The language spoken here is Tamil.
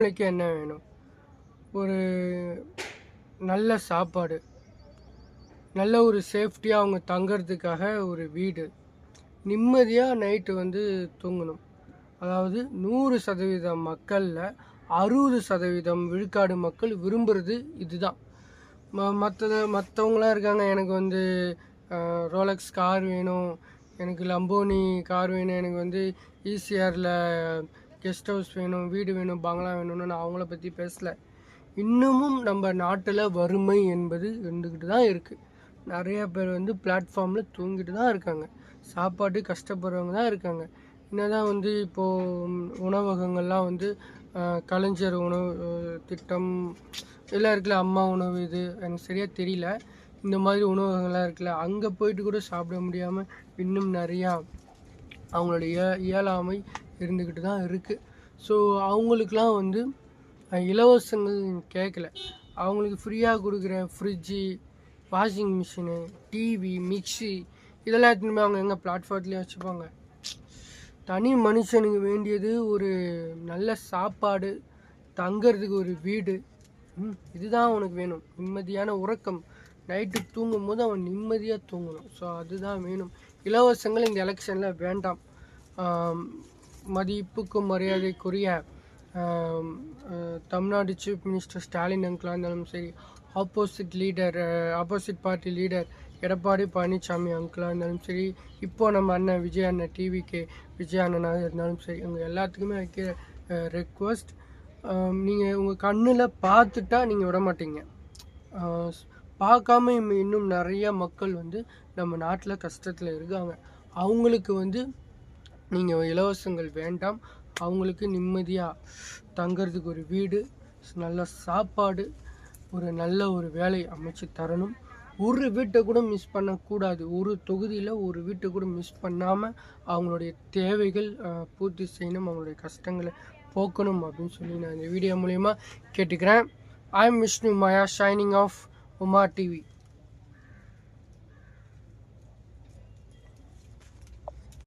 உங்களுக்கு என்ன வேணும்? ஒரு நல்ல சாப்பாடு, நல்ல ஒரு சேஃப்டியாக அவங்க தங்கறதுக்காக ஒரு வீடு, நிம்மதியாக நைட்டு தூங்கணும். அதாவது 100% மக்களில் 60% விழுக்காடு மக்கள் விரும்புகிறது இதுதான். மற்றவங்களாம் இருக்காங்க, எனக்கு ரோலக்ஸ் கார் வேணும், எனக்கு லம்போனி கார் வேணும், எனக்கு ஈசிஆரில் கெஸ்ட் ஹவுஸ் வேணும், வீடு வேணும், பங்களா வேணும்னு நான் அவங்கள பற்றி பேசலை. இன்னமும் நம்ம நாட்டில் வறுமை என்பது இருந்துக்கிட்டு தான் இருக்குது. நிறைய பேர் பிளாட்ஃபார்மில் தூங்கிட்டு தான் இருக்காங்க. சாப்பாட்டு கஷ்டப்படுறவங்க தான் இருக்காங்க. என்னதான் இப்போது உணவகங்கள்லாம் கலைஞர் உணவு திட்டம் எல்லாம் இருக்குல்ல, அம்மா உணவு, இது எனக்கு சரியாக தெரியல, இந்த மாதிரி உணவகங்கள்லாம் இருக்குல்ல, அங்கே போயிட்டு கூட சாப்பிட முடியாமல் இன்னும் நிறையா அவங்களுடைய இயலாமை இருந்துக்கிட்டு தான் இருக்குது. ஸோ அவங்களுக்கெலாம் இலவசங்கள் கேட்கல. அவங்களுக்கு ஃப்ரீயாக கொடுக்குற fridge, washing machine, TV, mixie இதெல்லாம் எடுத்துன்னு அவங்க எங்கே பிளாட்ஃபார்ம்லேயே வச்சுப்பாங்க. தனி மனுஷனுக்கு வேண்டியது ஒரு நல்ல சாப்பாடு, தங்கிறதுக்கு ஒரு வீடு, இதுதான் அவனுக்கு வேணும். நிம்மதியான உறக்கம், நைட்டு தூங்கும் போது அவன் நிம்மதியாக தூங்கணும். ஸோ அதுதான் வேணும். இலவசங்கள் இந்த எலெக்ஷனில் வேண்டாம். மதிப்புக்கும் மரியாதைக்குரிய தமிழ்நாடு சீஃப் மினிஸ்டர் ஸ்டாலின் அங்கிளாக இருந்தாலும் சரி, opposite party leader Edappadi Palaniswami அங்கிளாக இருந்தாலும் சரி, இப்போது நம்ம அண்ணன் விஜய் அண்ணன் டிவிகே விஜய் அண்ணனாக இருந்தாலும் சரி, அவங்க எல்லாத்துக்குமே வைக்கிற ரெக்வஸ்ட், நீங்கள் உங்கள் கண்ணில் பார்த்துட்டா நீங்கள் விட மாட்டீங்க. பார்க்காம இன்னும் நிறைய மக்கள் நம்ம நாட்டில் கஷ்டத்தில் இருக்காங்க. அவங்களுக்கு நீங்கள் இலவசங்கள் வேண்டாம். அவங்களுக்கு நிம்மதியாக தங்கிறதுக்கு ஒரு வீடு, நல்ல சாப்பாடு, ஒரு நல்ல ஒரு வேலை அமைச்சு தரணும். ஒரு வீட்டை கூட மிஸ் பண்ணக்கூடாது. ஒரு தொகுதியில் ஒரு வீட்டை கூட மிஸ் பண்ணாமல் அவங்களுடைய தேவைகள் பூர்த்தி செய்யணும், அவங்களுடைய கஷ்டங்களை போக்கணும் அப்படின்னு சொல்லி நான் இந்த வீடியோ மூலயமா கேட்டுக்கிறேன். I am Vishnu Maya, signing off Uma TV.